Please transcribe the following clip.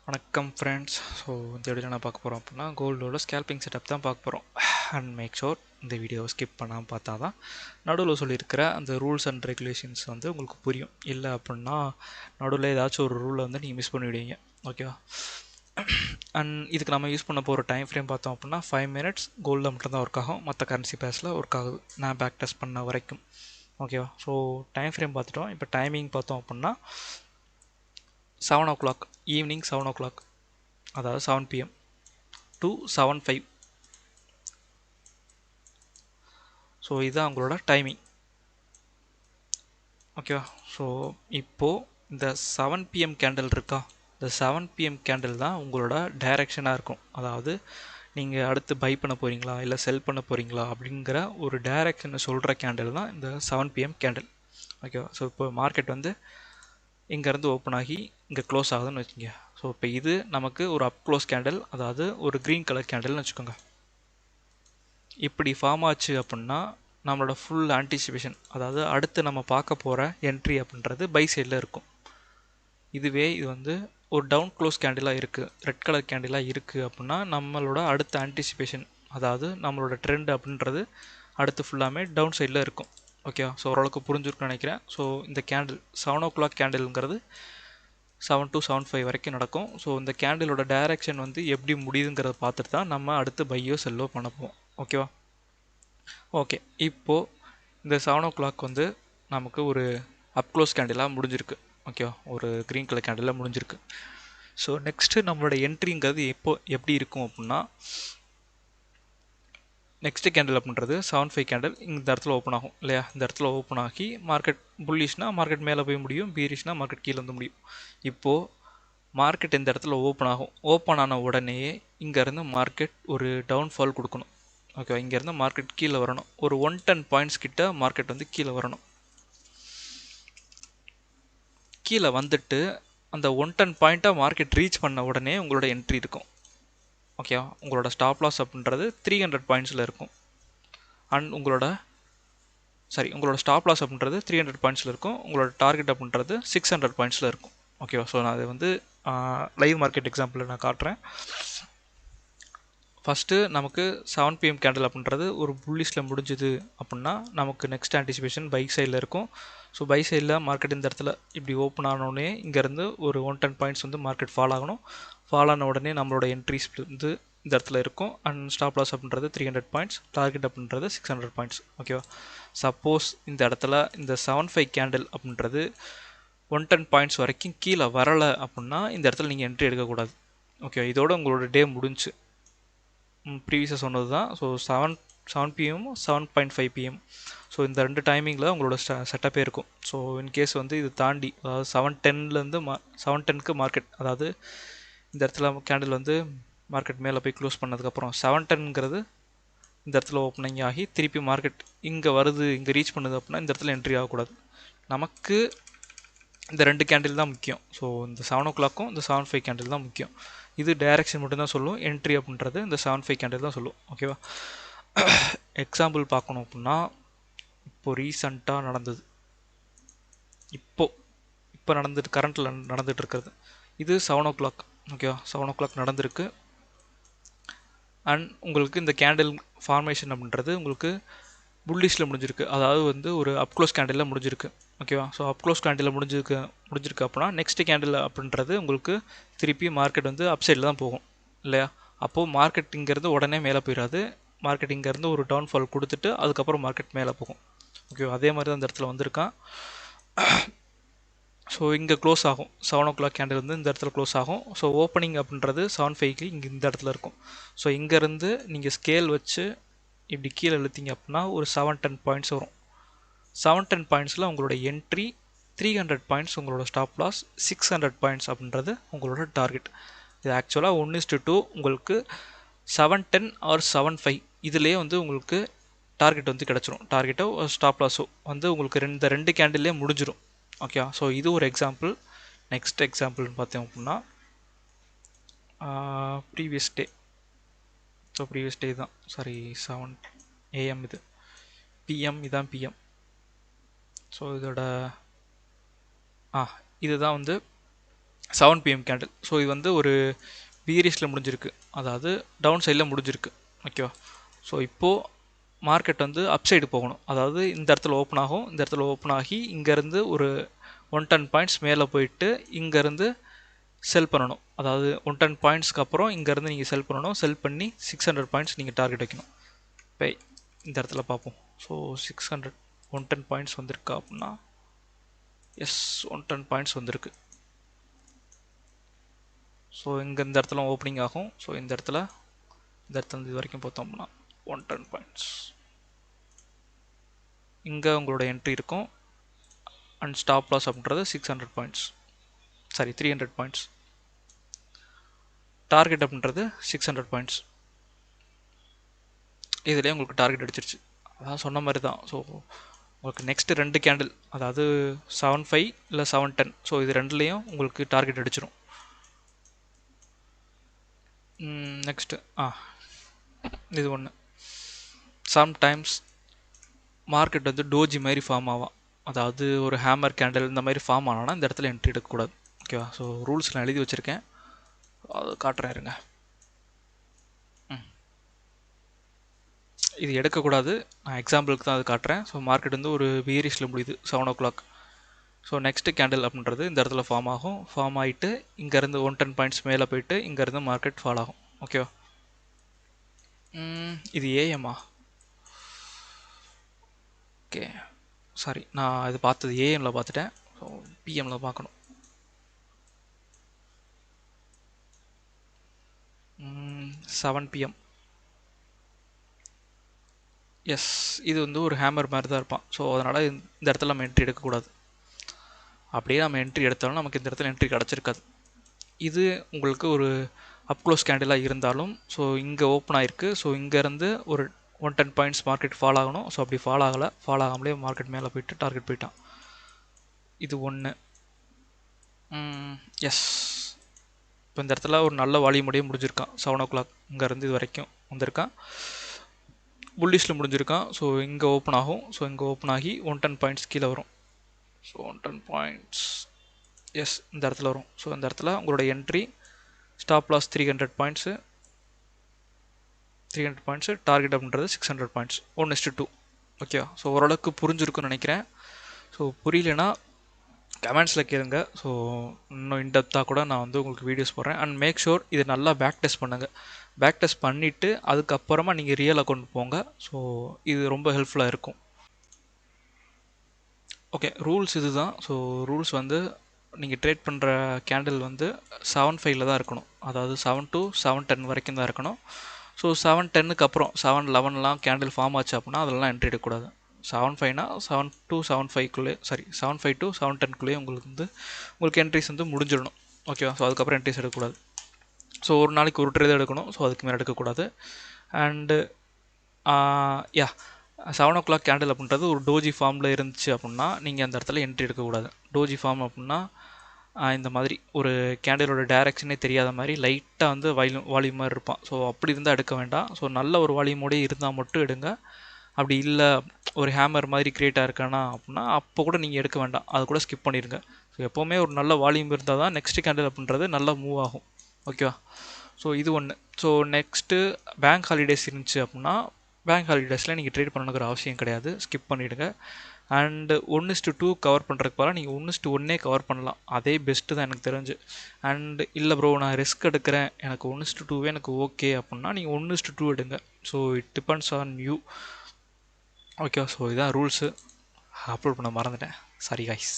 வணக்கம் friends. So இந்த வீடியோவில் என்ன பார்க்க போகிறோம் அப்படின்னா கோல்டோட ஸ்கேல்பிங் செட்டப் தான் பார்க்க போகிறோம். அண்ட் மேக் ஷோர் இந்த வீடியோவை ஸ்கிப் பண்ணாமல் பார்த்தா தான் நடுவில் சொல்லியிருக்கிற அந்த ரூல்ஸ் அண்ட் ரெகுலேஷன்ஸ் வந்து உங்களுக்கு புரியும். இல்லை அப்படின்னா நடுவில் ஏதாச்சும் ஒரு ரூலை வந்து நீங்கள் மிஸ் பண்ணிவிடுவீங்க. ஓகேவா? அண்ட் இதுக்கு நம்ம யூஸ் பண்ண போகிற டைம் ஃப்ரேம் பார்த்தோம் அப்படின்னா 5 மினிட்ஸ் கோல்டில் மட்டும்தான் ஒர்க் ஆகும். மற்ற கரன்சி பேஸில் ஒர்க் ஆகுது, நான் பேக் டெஸ்ட் பண்ண வரைக்கும். ஓகேவா? ஸோ டைம் ஃப்ரேம் பார்த்துட்டோம். இப்போ டைமிங் பார்த்தோம் அப்படின்னா 7 o'clock, ஈவினிங் 7 o'clock, அதாவது 7 PM to 7:05. ஸோ இதுதான் உங்களோட டைமிங். ஓகேவா? ஸோ இப்போது இந்த 7 PM கேண்டில் இருக்கா, இந்த 7 PM கேண்டில் தான் உங்களோட டைரெக்ஷனாக இருக்கும். அதாவது நீங்கள் அடுத்து பை பண்ண போகிறீங்களா இல்லை செல் பண்ண போகிறீங்களா அப்படிங்கிற ஒரு டைரெக்ஷனை சொல்கிற கேண்டில் தான் இந்த 7 PM கேண்டில். ஓகேவா? ஸோ இப்போ மார்க்கெட் வந்து இங்கேருந்து ஓப்பன் ஆகி இங்கே க்ளோஸ் ஆகுதுன்னு வச்சுக்கோங்க. ஸோ இப்போ இது நமக்கு ஒரு அப் க்ளோஸ் கேண்டில், அதாவது ஒரு க்ரீன் கலர் கேண்டில்னு வச்சுக்கோங்க. இப்படி ஃபார்ம் ஆச்சு அப்படின்னா நம்மளோட ஃபுல் ஆன்டிசிபேஷன், அதாவது அடுத்து நம்ம பார்க்க போகிற என்ட்ரி அப்படின்றது பை சைடில் இருக்கும். இதுவே இது வந்து ஒரு டவுன் க்ளோஸ் கேண்டிலாக இருக்குது, ரெட் கலர் கேண்டிலாக இருக்குது அப்படின்னா நம்மளோட அடுத்த ஆன்டிசிபேஷன், அதாவது நம்மளோட ட்ரெண்ட் அப்படின்றது அடுத்து ஃபுல்லாமே டவுன் சைடில் இருக்கும். ஓகே, ஸோ ஓரளவுக்கு புரிஞ்சுருக்குன்னு நினைக்கிறேன். ஸோ இந்த கேண்டில் 7 o'clock கேண்டிலுங்கிறது 7 to 7:05 வரைக்கும் நடக்கும். ஸோ இந்த கேண்டிலோட டைரக்ஷன் வந்து எப்படி முடியுதுங்கிறத பார்த்துட்டு தான் நம்ம அடுத்து பையோ செல்லோ பண்ண போவோம். ஓகேவா? ஓகே, இப்போது இந்த 7 o'clock வந்து நமக்கு ஒரு அப்க்ளோஸ் கேண்டிலாக முடிஞ்சிருக்கு. ஓகேவா? ஒரு க்ரீன் கலர் கேண்டிலாக முடிஞ்சிருக்கு. ஸோ நெக்ஸ்ட்டு நம்மளோட என்ட்ரிங்கிறது எப்படி இருக்கும் அப்படின்னா, நெக்ஸ்ட் கேண்டில் அப்படின்றது 7:05 கேண்டில் இந்த இடத்துல ஓப்பன் ஆகும் இல்லையா? இந்த இடத்துல ஓப்பன் ஆகி மார்க்கெட் புல்லிஷ்னா மார்க்கெட் மேலே போய் முடியும், பீரிஷ்னா மார்க்கெட் கீழே வந்து முடியும். இப்போது மார்க்கெட் இந்த இடத்துல ஓப்பன் ஆகும். ஓப்பன் ஆன உடனே இங்கேருந்து மார்க்கெட் ஒரு டவுன்ஃபால் கொடுக்கணும். ஓகே, இங்கேருந்து மார்க்கெட் கீழே வரணும். ஒரு 110 பாயிண்ட்ஸ் கிட்ட மார்க்கெட் வந்து கீழே வரணும். கீழே வந்துட்டு அந்த 110 பாயிண்ட்டை மார்க்கெட் ரீச் பண்ண உடனே உங்களோட என்ட்ரி இருக்கும். ஓகேவா? உங்களோட ஸ்டாப் லாஸ் அப்படின்றது 300 பாயிண்ட்ஸில் இருக்கும். அண்ட் உங்களோட ஸ்டாப் லாஸ் அப்படின்றது 300 பாயிண்ட்ஸில் இருக்கும். உங்களோட டார்கெட் அப்படின்றது 600 பாயிண்ட்ஸில் இருக்கும். ஓகேவா? ஸோ நான் அதை வந்து லைவ் மார்க்கெட் எக்ஸாம்பிளில் நான் காட்டுறேன். ஃபஸ்ட்டு நமக்கு 7 PM கேண்டில் அப்படின்றது ஒரு புல்லிஷில் முடிஞ்சுது அப்படின்னா நமக்கு நெக்ஸ்ட் ஆன்டிசிபேஷன் பை சைடில் இருக்கும். ஸோ பை சைடில் மார்க்கெட் இந்த இடத்துல இப்படி ஓப்பன் ஆனோடனே இங்கேருந்து ஒரு 110 பாயிண்ட்ஸ் வந்து மார்க்கெட் ஃபால் ஆகணும். ஃபால் ஆன உடனே நம்மளோட என்ட்ரிஸ் வந்து இந்த இடத்துல இருக்கும். அண்ட் ஸ்டாப் லாஸ் அப்படின்றது 300 பாயிண்ட்ஸ், டார்கெட் அப்படின்றது 600 பாயிண்ட்ஸ். ஓகேவா? சப்போஸ் இந்த இடத்துல இந்த 7:05 கேண்டில் அப்படின்றது 110 பாயிண்ட்ஸ் வரைக்கும் கீழே வரலை அப்படின்னா இந்த இடத்துல நீங்கள் என்ட்ரி எடுக்கக்கூடாது. ஓகே, இதோட உங்களோட டே முடிஞ்சு. ப்ரீவியஸாக சொன்னது தான். So 7 PM 7:05 PM. ஸோ இந்த ரெண்டு டைமிங்கில் உங்களோட செட்டப்பே இருக்கும். ஸோ இன்கேஸ் வந்து இது தாண்டி, அதாவது 7:10லேருந்து 7:10க்கு மார்க்கெட், அதாவது இந்த இடத்துல கேண்டில் வந்து மார்க்கெட் மேலே போய் க்ளோஸ் பண்ணதுக்கப்புறம் 7:10ங்கிறது இந்த இடத்துல ஓப்பனிங் ஆகி திருப்பி மார்க்கெட் இங்கே வருது, இங்கே ரீச் பண்ணுது அப்படின்னா இந்த இடத்துல என்ட்ரி ஆகக்கூடாது. நமக்கு இந்த ரெண்டு கேண்டில் தான் முக்கியம். ஸோ இந்த 7 o'clockக்கும் இந்த 7:05 கேண்டில் தான் முக்கியம். இது டைரக்ஷன் மட்டும்தான் சொல்லும். என்ட்ரி அப்படின்றது இந்த 7:05 கேண்டில் தான் சொல்லும். ஓகேவா? எக்ஸாம்பிள் பார்க்கணும் அப்படின்னா, இப்போது ரீசண்டாக நடந்தது, இப்போ நடந்துட்டு கரண்ட்டில் நடந்துட்டு இருக்கிறது இது 7 o'clock. ஓகேவா? 7 o'clock நடந்திருக்கு. அண்ட் உங்களுக்கு இந்த கேண்டில் ஃபார்மேஷன் அப்படின்றது உங்களுக்கு புல்லிஷில் முடிஞ்சிருக்கு, அதாவது வந்து ஒரு அப்க்ளோஸ் கேண்டிலில் முடிஞ்சிருக்கு. ஓகேவா? ஸோ அப்க்ளோஸ் கேண்டில் முடிஞ்சிருக்கு அப்படின்னா நெக்ஸ்ட் கேண்டில் அப்படின்றது உங்களுக்கு திருப்பி மார்க்கெட் வந்து அப்சைடில் தான் போகும் இல்லையா? அப்போது மார்க்கெட் இங்கேருந்து உடனே மேலே போயிடாது. மார்க்கெட் இங்கேருந்து ஒரு டவுன்ஃபால் கொடுத்துட்டு அதுக்கப்புறம் மார்க்கெட் மேலே போகும். ஓகேவா? அதே மாதிரி தான் இந்த இடத்துல வந்திருக்கான். ஸோ இங்கே க்ளோஸ் ஆகும். 7 o'clock கேண்டில் வந்து இந்த இடத்துல க்ளோஸ் ஆகும். ஸோ ஓப்பனிங் அப்படின்றது 7:05க்கு இங்கே இந்த இடத்துல இருக்கும். ஸோ இங்கேருந்து நீங்கள் ஸ்கேல் வச்சு இப்படி கீழே இழுத்தீங்க அப்படின்னா ஒரு 710 பாயிண்ட்ஸ் வரும். 710 பாயிண்ட்ஸில் உங்களோட என்ட்ரி 300 பாயிண்ட்ஸ், உங்களோட ஸ்டாப் லாஸ் 600 பாயிண்ட்ஸ் அப்படின்றது உங்களோட டார்கெட். இது ஆக்சுவலாக 1:2 உங்களுக்கு 710 ஆர் 7:05 இதுலேயே வந்து உங்களுக்கு டார்கெட் வந்து கிடச்சிரும். டார்கெட்டோ ஸ்டாப் லாஸோ வந்து உங்களுக்கு இந்த ரெண்டு கேண்டில்லே முடிஞ்சிடும். ஓகே, ஸோ இது ஒரு எக்ஸாம்பிள். நெக்ஸ்ட் எக்ஸாம்பிள்னு பார்த்தோம் அப்படின்னா previous day. So previous day தான், சாரி 7 AM, இது PM, இதான் PM. ஸோ இதோட இதுதான் வந்து 7 பிஎம் கேண்டில். ஸோ இது வந்து ஒரு பீரிஸில் முடிஞ்சிருக்கு, அதாவது டவுன் சைடில் முடிஞ்சிருக்கு. ஓகேவா? ஸோ இப்போது மார்க்கெட் வந்து அப் சைடு போகணும், அதாவது இந்த இடத்துல ஓப்பன் ஆகும், இந்த இடத்துல ஓப்பன் ஆகி இங்கேருந்து ஒரு 110 பாயிண்ட்ஸ் மேலே போயிட்டு இங்கேருந்து செல் பண்ணணும். அதாவது 110 பாயிண்ட்ஸ்க்கு அப்புறம் இங்கேருந்து நீங்கள் செல் பண்ணணும். செல் பண்ணி 600 பாயிண்ட்ஸ் நீங்கள் டார்கெட் வைக்கணும். இப்போ இந்த இடத்துல பார்ப்போம். ஸோ 600 110 பாயிண்ட்ஸ் வந்திருக்கா அப்படின்னா, எஸ் 110 பாயிண்ட்ஸ் வந்திருக்கு. ஸோ இங்கே இந்த இடத்துல ஓப்பனிங் ஆகும். ஸோ இந்த இடத்துல இது வரைக்கும் பார்த்தோம்னா 110 பாயிண்ட்ஸ். இங்கே உங்களோட என்ட்ரி இருக்கும். அண்ட் ஸ்டாப் லாஸ் அப்படின்றது 600 பாயிண்ட்ஸ், சாரி 300 பாயிண்ட்ஸ். டார்கெட் அப்படின்றது 600 பாயிண்ட்ஸ். இதுலேயே உங்களுக்கு டார்கெட் அடிச்சிருச்சு. அதான் சொன்ன மாதிரி தான். ஸோ உங்களுக்கு நெக்ஸ்ட்டு 2 கேண்டில், அதாவது 7.5 இல்லை 7.10, ஸோ இது ரெண்டுலேயும் உங்களுக்கு டார்கெட் அடிச்சிடும். நெக்ஸ்ட்டு இது ஒன்று. சம்டைம்ஸ் மார்க்கெட் வந்து டோஜி மாதிரி ஃபார்ம் ஆகும், அதாவது ஒரு ஹேமர் கேண்டில் இந்த மாதிரி ஃபார்ம் ஆனால் இந்த இடத்துல என்ட்ரி எடுக்கக்கூடாது. ஓகேவா? ஸோ ரூல்ஸ் நான் எழுதி வச்சுருக்கேன், அது காட்டுறேன் இருங்க. இது எடுக்கக்கூடாது, நான் எக்ஸாம்பிளுக்கு தான் அது காட்டுறேன். ஸோ மார்க்கெட் வந்து ஒரு பீரிஷில் முடியுது 7 o'clock. ஸோ நெக்ஸ்ட்டு கேண்டில் அப்படின்றது இந்த இடத்துல ஃபார்ம் ஆகும். ஃபார்ம் ஆகிட்டு இங்கேருந்து 110 பாயிண்ட்ஸ் மேலே போயிட்டு இங்கேருந்து மார்க்கெட் ஃபால் ஆகும். ஓகேவா? இது ஏஎம்மா? ஓகே, சாரி, நான் இது பார்த்தது ஏஎம்மில் பார்த்துட்டேன். ஸோ பிஎம்மில் பார்க்கணும். 7 PM. எஸ், இது வந்து ஒரு ஹேமர் மாதிரி தான் இருப்பான். ஸோ அதனால் இந்த இடத்துல நம்ம என்ட்ரி எடுக்கக்கூடாது. அப்படியே நம்ம என்ட்ரி எடுத்தாலும் நமக்கு இந்த இடத்துல என்ட்ரி கிடச்சிருக்காது. இது உங்களுக்கு ஒரு அப்க்ளோஸ் கேண்டிலாக இருந்தாலும், ஸோ இங்கே ஓப்பன் ஆகிருக்கு. ஸோ இங்கேருந்து ஒரு 110 பாயிண்ட்ஸ் மார்க்கெட் ஃபால் ஆகணும். ஸோ அப்படி ஃபால் ஆகலை, ஃபால் ஆகாமலே மார்க்கெட் மேலே போயிட்டு டார்கெட் போயிட்டான். இது ஒன்று. எஸ், இப்போ இந்த இடத்துல ஒரு நல்ல வால்யூமுடைய முடிஞ்சிருக்கான். 7 o'clock இங்கேருந்து இது வரைக்கும் வந்திருக்கான், புல்லிஷில் முடிஞ்சிருக்கான். ஸோ இங்கே ஓப்பன் ஆகும். ஸோ இங்கே ஓப்பன் ஆகி 110 பாயிண்ட்ஸ் கீழே வரும். ஸோ 110 பாயிண்ட்ஸ், எஸ் இந்த இடத்துல வரும். ஸோ இந்த இடத்துல உங்களோட entry, stop loss 300 points, 300 points, target அப்படின்றது 600 பாயிண்ட்ஸ். 1:2. ஓகேவா? ஸோ ஓரளவுக்கு புரிஞ்சிருக்குன்னு நினைக்கிறேன். ஸோ புரியலனா கமெண்ட்ஸில் கேளுங்க. ஸோ இன்னும் இன்டெப்த்தாக கூட நான் வந்து உங்களுக்கு வீடியோஸ் போடுறேன். அண்ட் மேக் ஷூர் இது நல்லா பேக் டெஸ்ட் பண்ணுங்கள். பேக் டெஸ்ட் பண்ணிவிட்டு அதுக்கப்புறமா நீங்கள் ரியல் அக்கௌண்ட் போங்க. ஸோ இது ரொம்ப ஹெல்ப்ஃபுல்லாக இருக்கும். ஓகே, ரூல்ஸ் இது தான். ஸோ ரூல்ஸ் வந்து நீங்கள் ட்ரேட் பண்ணுற கேண்டில் வந்து 7.5 தான் இருக்கணும், அதாவது 7 to 7.10 வரைக்கும் தான் இருக்கணும். ஸோ 7.10க்கு அப்புறம் 7.11லாம் கேண்டில் ஃபார்ம் ஆச்சு அப்படின்னா அதெல்லாம் என்ட்ரி எடுக்கக்கூடாது. 7.5னா 7 to 7.5க்குள்ளே, சாரி 7.5 to 7.10க்குள்ளேயே உங்களுக்கு என்ட்ரிஸ் வந்து முடிஞ்சிடணும். ஓகேவா? ஸோ அதுக்கப்புறம் என்ட்ரிஸ் எடுக்கக்கூடாது. ஸோ ஒரு நாளைக்கு ஒரு ட்ரேட் எடுக்கணும். ஸோ அதுக்கு மேலே எடுக்கக்கூடாது. அண்டு 7 o'clock கேண்டில் அப்படின்றது ஒரு டோஜி ஃபார்மில் இருந்துச்சு அப்படின்னா நீங்கள் அந்த இடத்துல என்ட்ரி எடுக்கக்கூடாது. டோஜி ஃபார்ம் அப்படின்னா இந்த மாதிரி ஒரு கேண்டிலோட டைரக்ஷனே தெரியாத மாதிரி லைட்டாக வந்து வால்யூம் மாதிரி இருப்பான். ஸோ அப்படி இருந்தால் எடுக்க வேண்டாம். ஸோ நல்ல ஒரு வால்யூமோடய இருந்தால் மட்டும் எடுங்க. அப்படி இல்லை ஒரு ஹேமர் மாதிரி க்ரியேட் ஆகிருக்கானா அப்படின்னா அப்போ கூட நீங்கள் எடுக்க வேண்டாம், அது கூட ஸ்கிப் பண்ணிடுங்க. ஸோ எப்போவுமே ஒரு நல்ல வால்யூம் இருந்தால் தான் நெக்ஸ்ட் கேண்டில் அப்படின்றது நல்லா மூவ் ஆகும். ஓகேவா? ஸோ இது ஒன்று. ஸோ நெக்ஸ்ட்டு பேங்க் ஹாலிடேஸ் இருந்துச்சு அப்படின்னா பேங்க் ஹாலிடேஸில் நீங்கள் ட்ரேட் பண்ணணுங்கிற அவசியம் கிடையாது, ஸ்கிப் பண்ணிவிடுங்க. அண்டு 1:2 கவர் பண்ணுறதுக்கு பதிலாக நீங்கள் 1:1 கவர் பண்ணலாம், அதே பெஸ்ட்டு தான் எனக்கு தெரிஞ்சு. அண்டு இல்லை ப்ரோ நான் ரிஸ்க் எடுக்கிறேன், எனக்கு 1:2 எனக்கு ஓகே அப்படின்னா நீங்கள் 1:2 எடுங்க. So it depends on you. Okay, so இதான் ரூல்ஸு. அப்லோட் பண்ண மறந்துட்டேன், சாரி காய்ஸ்.